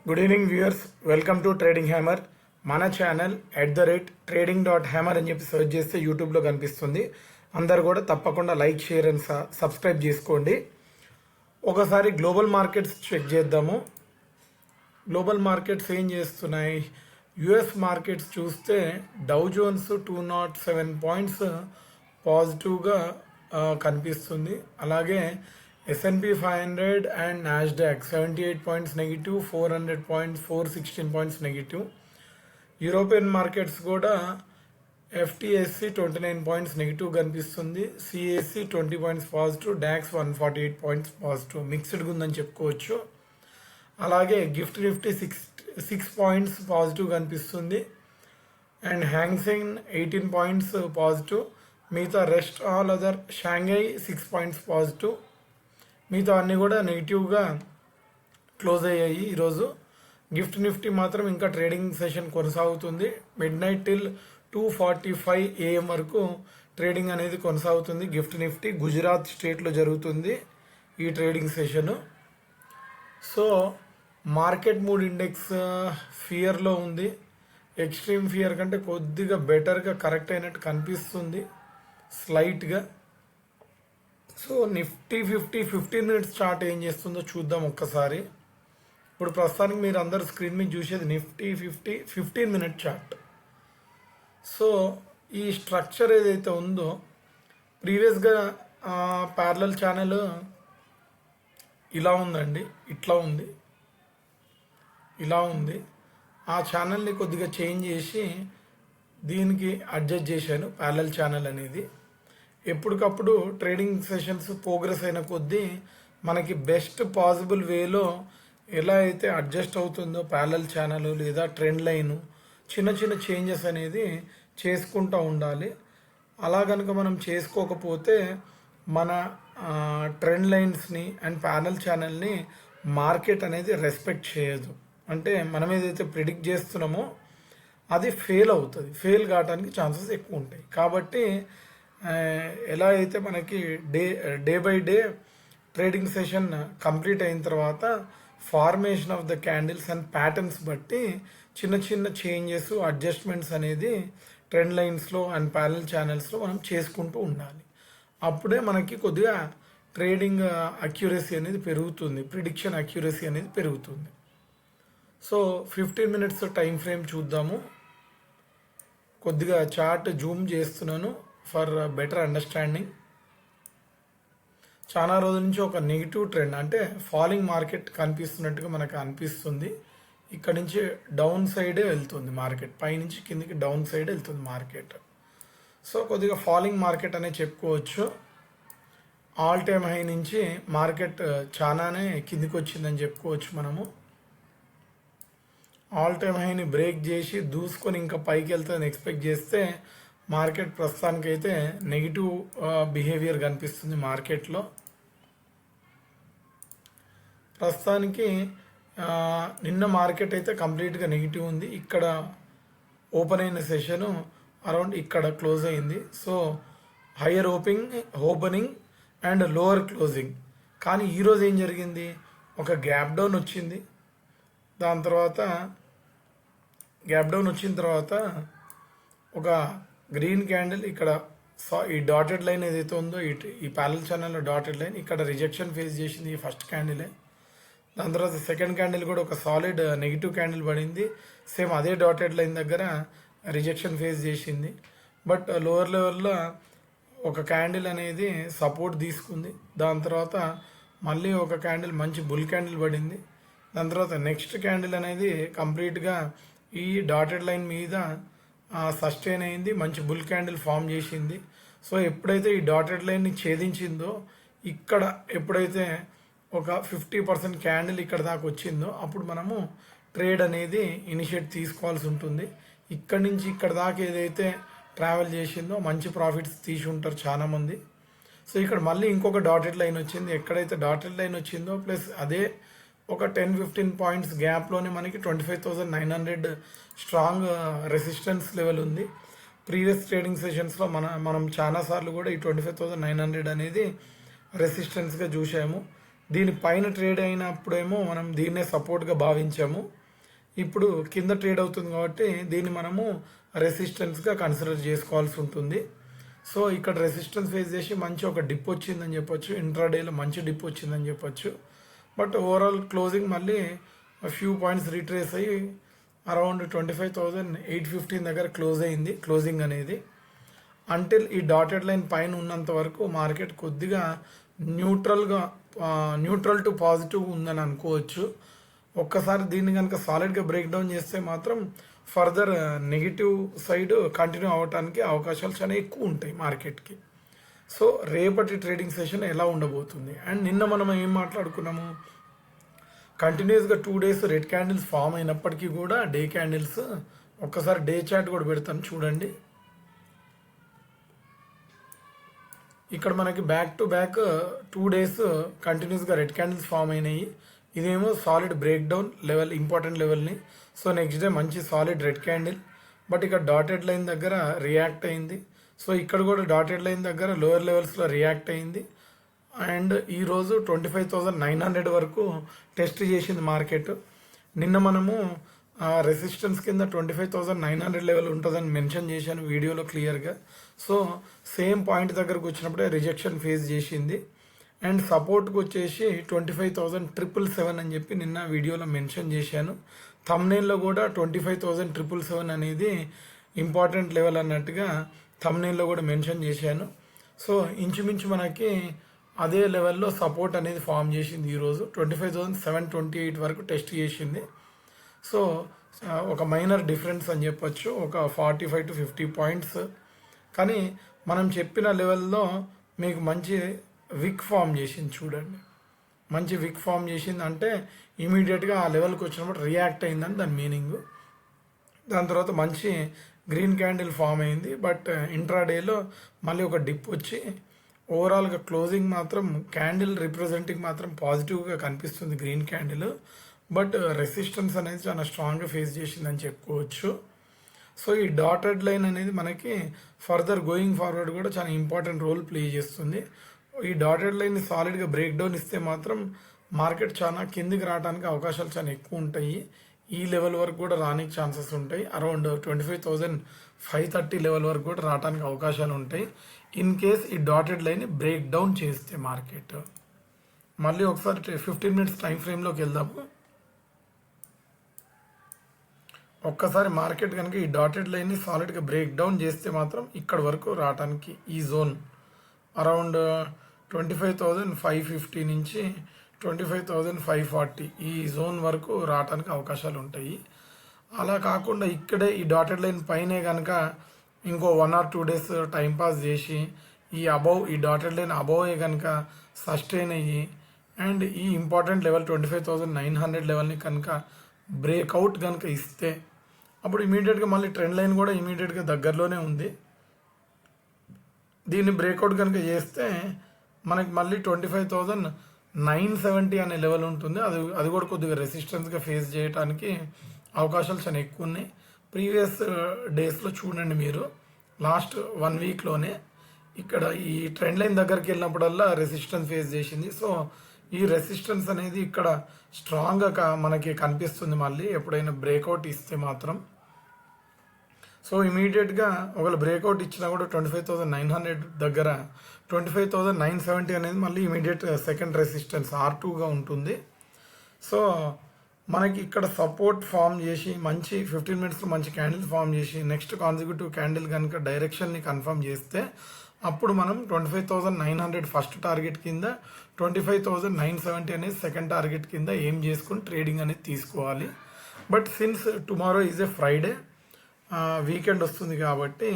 Good evening viewers, welcome to trading hammer. మన channel @trading.hammer అని చెప్పి సెర్చ్ చేస్తే యూట్యూబ్లో కనిపిస్తుంది. అందరు కూడా తప్పకుండా లైక్, షేర్ అండ్ సబ్స్క్రైబ్ చేసుకోండి. ఒకసారి గ్లోబల్ మార్కెట్స్ చెక్ చేద్దాము. గ్లోబల్ మార్కెట్స్ ఏం చేస్తున్నాయి? యుఎస్ మార్కెట్స్ చూస్తే డౌ జోన్స్ 207 పాయింట్స్ పాజిటివ్గా కనిపిస్తుంది. అలాగే S&P 500 and NASDAQ 78 points negative, 400 points, 416 points negative. European markets కూడా FTSE 29 పాయింట్స్ నెగిటివ్ కనిపిస్తుంది. CAC 20 points positive, DAX 148 points positive. మిక్స్డ్గా ఉందని చెప్పుకోవచ్చు. అలాగే నిఫ్టీ 6 పాయింట్స్ పాజిటివ్ కనిపిస్తుంది అండ్ హ్యాంగ్సెంగ్ 18 పాయింట్స్ పాజిటివ్. మిగతా rest all other Shanghai 6 points positive. మిగతా అన్నీ కూడా నెగిటివ్గా క్లోజ్ అయ్యాయి ఈరోజు. నిఫ్టీ మాత్రం ఇంకా ట్రేడింగ్ సెషన్ కొనసాగుతుంది. మిడ్ నైట్ టిల్ 2:45 AM వరకు ట్రేడింగ్ అనేది కొనసాగుతుంది. నిఫ్టీ గుజరాత్ స్టేట్లో జరుగుతుంది ఈ trading session. So market mood index ఫియర్లో ఉంది. ఎక్స్ట్రీమ్ ఫియర్ కంటే కొద్దిగా బెటర్గా కరెక్ట్ అయినట్టు కనిపిస్తుంది స్లైట్గా. సో నిఫ్టీ 15 మినిట్స్ చార్ట్ ఏం చేస్తుందో చూద్దాం ఒక్కసారి. ఇప్పుడు ప్రస్తుతానికి మీరు అందరు స్క్రీన్ మీద చూసేది నిఫ్టీ 15 మినిట్ చార్ట్. సో ఈ స్ట్రక్చర్ ఏదైతే ఉందో ప్రీవియస్గా ప్యారలల్ ఛానల్ ఇలా ఉందండి, ఇట్లా ఉంది, ఇలా ఉంది. ఆ ఛానల్ని కొద్దిగా చేంజ్ చేసి దీనికి అడ్జస్ట్ చేశాను. ప్యారలల్ ఛానల్ అనేది ఎప్పటికప్పుడు ట్రేడింగ్ సెషన్స్ ప్రోగ్రెస్ అయిన కొద్దీ మనకి బెస్ట్ పాసిబుల్ వేలో ఎలా అయితే అడ్జస్ట్ అవుతుందో ప్యారలల్ ఛానల్ లేదా ట్రెండ్ లైను చిన్న చిన్న చేంజెస్ అనేది చేసుకుంటూ ఉండాలి. అలా కనుక మనం చేసుకోకపోతే మన ట్రెండ్ లైన్స్ని అండ్ ప్యారలల్ ఛానల్ని మార్కెట్ అనేది రెస్పెక్ట్ చేయదు. అంటే మనం ఏదైతే ప్రిడిక్ట్ చేస్తున్నామో అది ఫెయిల్ అవుతుంది. ఫెయిల్ కావడానికి ఛాన్సెస్ ఎక్కువ ఉంటాయి. కాబట్టి ఎలా అయితే మనకి day by day trading session complete అయిన తర్వాత formation of the candles and patterns బట్టి చిన్న చిన్న చేంజెస్, అడ్జస్ట్మెంట్స్ అనేది ట్రెండ్ లైన్స్లో అండ్ ప్యారలల్ ఛానల్స్లో మనం చేసుకుంటూ ఉండాలి. అప్పుడే మనకి కొద్దిగా ట్రేడింగ్ అక్యురసీ అనేది పెరుగుతుంది, ప్రిడిక్షన్ అక్యురసీ అనేది పెరుగుతుంది. సో 15 మినిట్స్ టైం ఫ్రేమ్ చూద్దాము. కొద్దిగా చార్ట్ జూమ్ చేస్తున్నాను ఫర్ బెటర్ అండర్స్టాండింగ్. చాలా రోజుల నుంచి ఒక నెగిటివ్ ట్రెండ్, అంటే ఫాలింగ్ మార్కెట్ కనిపిస్తున్నట్టుగా మనకు అనిపిస్తుంది. ఇక్కడ నుంచి డౌన్ సైడే వెళ్తుంది మార్కెట్, పైనుంచి కిందికి డౌన్ సైడ్ వెళ్తుంది మార్కెట్. సో కొద్దిగా ఫాలింగ్ మార్కెట్ అనే చెప్పుకోవచ్చు. ఆల్ టైమ్ హై నుంచి మార్కెట్ చాలానే కిందికి వచ్చిందని చెప్పుకోవచ్చు మనము. ఆల్ టైమ్ హైని బ్రేక్ చేసి దూసుకొని ఇంకా పైకి వెళ్తుందని ఎక్స్పెక్ట్ చేస్తే మార్కెట్ ప్రస్తుతానికైతే నెగిటివ్ బిహేవియర్ కనిపిస్తుంది మార్కెట్లో. ప్రస్తుతానికి నిన్న మార్కెట్ అయితే కంప్లీట్గా నెగిటివ్ ఉంది. ఇక్కడ ఓపెన్ అయిన సెషను అరౌండ్ ఇక్కడ క్లోజ్ అయింది. So higher opening and lower closing. కానీ ఈరోజు ఏం జరిగింది? ఒక గ్యాప్ డౌన్ వచ్చింది. దాని తర్వాత గ్యాప్ డౌన్ వచ్చిన తర్వాత ఒక గ్రీన్ క్యాండిల్ ఇక్కడ ఈ డాటెడ్ లైన్ ఏదైతే ఉందో ఈ ప్యారలల్ ఛానల్లో డాటెడ్ లైన్ ఇక్కడ రిజెక్షన్ ఫేస్ చేసింది ఈ ఫస్ట్ క్యాండిలే. దాని తర్వాత సెకండ్ క్యాండిల్ కూడా ఒక సాలిడ్ నెగిటివ్ క్యాండిల్ పడింది. సేమ్ అదే డాటెడ్ లైన్ దగ్గర రిజెక్షన్ ఫేస్ చేసింది. బట్ లోవర్ లెవెల్లో ఒక క్యాండిల్ అనేది సపోర్ట్ తీసుకుంది. దాని తర్వాత మళ్ళీ ఒక క్యాండిల్ మంచి బుల్ క్యాండిల్ పడింది. దాని తర్వాత నెక్స్ట్ క్యాండిల్ అనేది కంప్లీట్గా ఈ డాటెడ్ లైన్ మీద సస్టైన్ అయింది, మంచి బుల్ క్యాండిల్ ఫామ్ చేసింది. సో ఎప్పుడైతే ఈ డాటెడ్ లైన్ని ఛేదించిందో, ఇక్కడ ఎప్పుడైతే ఒక 50% క్యాండిల్ ఇక్కడ దాకా వచ్చిందో అప్పుడు మనము ట్రేడ్ అనేది ఇనిషియేట్ తీసుకోవాల్సి ఉంటుంది. ఇక్కడి నుంచి ఇక్కడ దాకా ఏదైతే ట్రావెల్ చేసిందో మంచి ప్రాఫిట్స్ తీసి ఉంటారు చాలామంది. సో ఇక్కడ మళ్ళీ ఇంకొక డాటెడ్ లైన్ వచ్చింది. ఎక్కడైతే డాటెడ్ లైన్ వచ్చిందో ప్లస్ అదే ఒక 10-15 పాయింట్స్ గ్యాప్లోనే మనకి 25,900 స్ట్రాంగ్ రెసిస్టెన్స్ లెవెల్ ఉంది. ప్రీవియస్ ట్రేడింగ్ సెషన్స్లో మనం చాలాసార్లు కూడా ఈ 25,900 అనేది రెసిస్టెన్స్గా చూసాము. దీని పైన ట్రేడ్ అయినప్పుడేమో మనం దీన్నే సపోర్ట్గా భావించాము. ఇప్పుడు కింద ట్రేడ్ అవుతుంది కాబట్టి దీన్ని మనము రెసిస్టెన్స్గా కన్సిడర్ చేసుకోవాల్సి ఉంటుంది. సో ఇక్కడ రెసిస్టెన్స్ ఫేస్ చేసి మంచి ఒక డిప్ వచ్చిందని చెప్పొచ్చు, ఇంట్రాడేలో మంచి డిప్ వచ్చిందని చెప్పొచ్చు. బట్ ఓవరాల్ క్లోజింగ్ మళ్ళీ ఫ్యూ పాయింట్స్ రీట్రేస్ అయ్యి అరౌండ్ 25,815 దగ్గర క్లోజ్ అయింది క్లోజింగ్ అనేది. అంటిల్ ఈ డాటెడ్ లైన్ పైన ఉన్నంత వరకు మార్కెట్ కొద్దిగా న్యూట్రల్ టు పాజిటివ్ ఉందని అనుకోవచ్చు. ఒక్కసారి దీన్ని కనుక సాలిడ్గా బ్రేక్ డౌన్ చేస్తే మాత్రం ఫర్దర్ నెగిటివ్ సైడ్ కంటిన్యూ అవ్వడానికి అవకాశాలు చాలా ఎక్కువ ఉంటాయి మార్కెట్కి. సో రేపటి ట్రేడింగ్ సెషన్ ఎలా ఉండబోతుంది? అండ్ నిన్న మనం ఏం మాట్లాడుకున్నాము, కంటిన్యూస్గా 2 days రెడ్ క్యాండిల్స్ ఫామ్ అయినప్పటికీ కూడా డే క్యాండిల్స్, ఒక్కసారి డే చార్ట్ కూడా పెడతాను చూడండి. ఇక్కడ మనకి బ్యాక్ టు బ్యాక్ 2 days కంటిన్యూస్గా రెడ్ క్యాండిల్స్ ఫామ్ అయినాయి. ఇదేమో solid break down level, important లెవెల్ని. సో నెక్స్ట్ డే మంచి సాలిడ్ రెడ్ క్యాండిల్, బట్ ఇక్కడ డాటెడ్ లైన్ దగ్గర రియాక్ట్ అయింది. సో ఇక్కడ కూడా డాటెడ్ లైన్ దగ్గర లోయర్ లెవెల్స్లో రియాక్ట్ అయింది. అండ్ ఈరోజు 25,900 వరకు టెస్ట్ చేసింది మార్కెట్. నిన్న మనము రెసిస్టెన్స్ కింద 25,900 లెవెల్ ఉంటుందని మెన్షన్ చేశాను వీడియోలో క్లియర్గా. సో సేమ్ పాయింట్ దగ్గరకు వచ్చినప్పుడే రిజెక్షన్ ఫేస్ చేసింది. అండ్ సపోర్ట్కి వచ్చేసి 25,777 అని చెప్పి నిన్న వీడియోలో మెన్షన్ చేశాను. థంబ్నెయిల్లో కూడా 25,777 అనేది ఇంపార్టెంట్ లెవెల్ అన్నట్టుగా థంబ్నెయిల్లో కూడా మెన్షన్ చేశాను. సో ఇంచుమించు మనకి అదే లెవెల్లో సపోర్ట్ అనేది ఫామ్ చేసింది. ఈరోజు 25,728 వరకు టెస్ట్ చేసింది. సో ఒక మైనర్ డిఫరెన్స్ అని చెప్పొచ్చు, ఒక 45 to 50 పాయింట్స్. కానీ మనం చెప్పిన లెవెల్లో మీకు మంచి విక్ ఫామ్ చేసింది చూడండి. మంచి విక్ ఫామ్ చేసింది అంటే ఇమీడియట్గా ఆ లెవెల్కి వచ్చినప్పుడు రియాక్ట్ అయిందని దాని మీనింగ్. దాని తర్వాత మంచి గ్రీన్ క్యాండిల్ ఫామ్ అయింది. బట్ ఇంట్రాడేలో మళ్ళీ ఒక డిప్ వచ్చి ఓవరాల్గా క్లోజింగ్ మాత్రం క్యాండిల్ రిప్రజెంటింగ్ మాత్రం పాజిటివ్గా కనిపిస్తుంది గ్రీన్ క్యాండిల్. బట్ రెసిస్టెన్స్ అనేది చాలా స్ట్రాంగ్గా ఫేస్ చేసిందని చెప్పుకోవచ్చు. సో ఈ డాటెడ్ లైన్ అనేది మనకి ఫర్దర్ గోయింగ్ ఫార్వర్డ్ కూడా చాలా ఇంపార్టెంట్ రోల్ ప్లే చేస్తుంది. ఈ డాటెడ్ లైన్ సాలిడ్గా బ్రేక్ డౌన్ ఇస్తే మాత్రం మార్కెట్ చాలా కిందికి రావడానికి అవకాశాలు చాలా ఎక్కువ ఉంటాయి. ఈ లెవెల్ వరకు కూడా రానికి ఛాన్సెస్ ఉంటాయి. అరౌండ్ 25,530 లెవెల్ వరకు కూడా రావడానికి అవకాశాలు ఉంటాయి ఇన్ కేస్ ఈ డాటెడ్ లైన్ బ్రేక్ డౌన్ చేస్తే మార్కెట్. మళ్ళీ ఒకసారి 15 minutes టైం ఫ్రేమ్లోకి వెళ్దాము. ఒక్కసారి మార్కెట్ కనుక ఈ డాటెడ్ లైన్ని సాలిడ్గా బ్రేక్ డౌన్ చేస్తే మాత్రం ఇక్కడ వరకు రావడానికి ఈ జోన్ అరౌండ్ 25,550 నుంచి 25,540 ఈ జోన్ వరకు రావడానికి అవకాశాలు ఉంటాయి. అలా కాకుండా ఇక్కడే ఈ డాటెడ్ లైన్ పైనే కనుక ఇంకో 1 or 2 days టైంపాస్ చేసి ఈ డాటెడ్ లైన్ అబౌవే కనుక సస్టైన్ అయ్యి అండ్ ఈ ఇంపార్టెంట్ లెవెల్ 25,900 లెవెల్ని కనుక బ్రేక్అవుట్ కనుక ఇస్తే అప్పుడు ఇమీడియట్గా మళ్ళీ ట్రెండ్ లైన్ కూడా ఇమీడియట్గా దగ్గరలోనే ఉంది. దీన్ని బ్రేక్అవుట్ కనుక చేస్తే మనకి మళ్ళీ 25,970 అనే లెవెల్ ఉంటుంది. అది కూడా కొద్దిగా రెసిస్టెన్స్గా ఫేస్ చేయడానికి అవకాశాలు చాలా ఎక్కువ ఉన్నాయి. ప్రీవియస్ డేస్లో చూడండి మీరు, లాస్ట్ 1 weekలోనే ఇక్కడ ఈ ట్రెండ్ లైన్ దగ్గరికి వెళ్ళినప్పుడల్లా రెసిస్టెన్స్ ఫేస్ చేసింది. సో ఈ రెసిస్టెన్స్ అనేది ఇక్కడ స్ట్రాంగ్గా మనకి కనిపిస్తుంది మళ్ళీ ఎప్పుడైనా బ్రేక్అవుట్ ఇస్తే మాత్రం. సో ఇమీడియట్గా ఒకవేళ బ్రేక్అవుట్ ఇచ్చినా కూడా 25,900 దగ్గర 25,970 అనేది మళ్ళీ ఇమీడియట్ సెకండ్ రెసిస్టెన్స్ R2గా ఉంటుంది. సో మనకి ఇక్కడ సపోర్ట్ ఫామ్ చేసి మంచి 15 minutesలో మంచి క్యాండిల్ ఫామ్ చేసి నెక్స్ట్ కాన్సిక్యూటివ్ క్యాండిల్ కనుక డైరెక్షన్ని కన్ఫర్మ్ చేస్తే అప్పుడు మనం 25,900 ఫస్ట్ టార్గెట్ కింద 25,970 అనేది సెకండ్ టార్గెట్ కింద ఏం చేసుకుని ట్రేడింగ్ అనేది తీసుకోవాలి. But since tomorrow is a Friday, weekend వస్తుంది కాబట్టి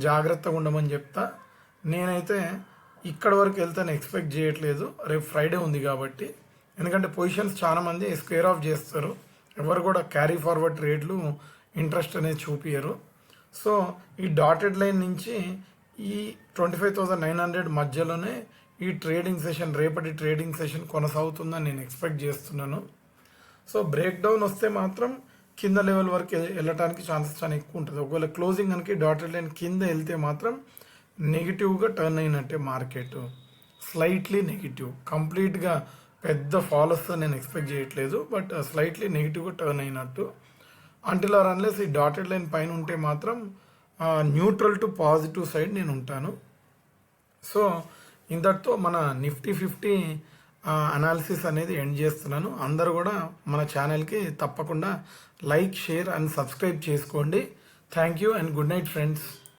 జాగ్రత్తగా ఉండమని చెప్తా. నేనైతే ఇక్కడ వరకు వెళ్తాను ఎక్స్పెక్ట్ చేయట్లేదు, రేపు ఫ్రైడే ఉంది కాబట్టి. ఎందుకంటే పొజిషన్స్ చాలామంది స్క్వేర్ ఆఫ్ చేస్తారు, ఎవరు కూడా క్యారీ ఫార్వర్డ్ ట్రేడ్లు ఇంట్రెస్ట్ అనేది చూపించరు. సో ఈ డాటెడ్ లైన్ నుంచి ఈ 25,900 మధ్యలోనే ఈ ట్రేడింగ్ సెషన్, రేపటి ట్రేడింగ్ సెషన్ కొనసాగుతుందని నేను ఎక్స్పెక్ట్ చేస్తున్నాను. సో బ్రేక్ డౌన్ వస్తే మాత్రం కింద లెవెల్ వరకు వెళ్ళటానికి ఛాన్సెస్ చాలా ఎక్కువ ఉంటుంది. ఒకవేళ క్లోజింగ్ కనుక డాటెడ్ లైన్ కింద వెళ్తే మాత్రం నెగిటివ్గా టర్న్ అయినట్టే మార్కెట్, స్లైట్లీ నెగిటివ్, కంప్లీట్గా పెద్ద ఫాల్ వస్తుందని నేను ఎక్స్పెక్ట్ చేయట్లేదు, బట్ స్లైట్లీ నెగిటివ్గా టర్న్ అయినట్టు. అంటిల్ ఆర్ అన్లెస్ ఈ డాటెడ్ లైన్ పైన ఉంటే మాత్రం న్యూట్రల్ టు పాజిటివ్ సైడ్ నేను ఉంటాను. సో ఇంతటితో మన నిఫ్టీ 50 అనాలిసిస్ అనేది ఎండ్ చేస్తున్నాను. అందరూ కూడా మన ఛానల్కి తప్పకుండా లైక్, షేర్ అండ్ సబ్స్క్రైబ్ చేసుకోండి. Thank you and good night friends.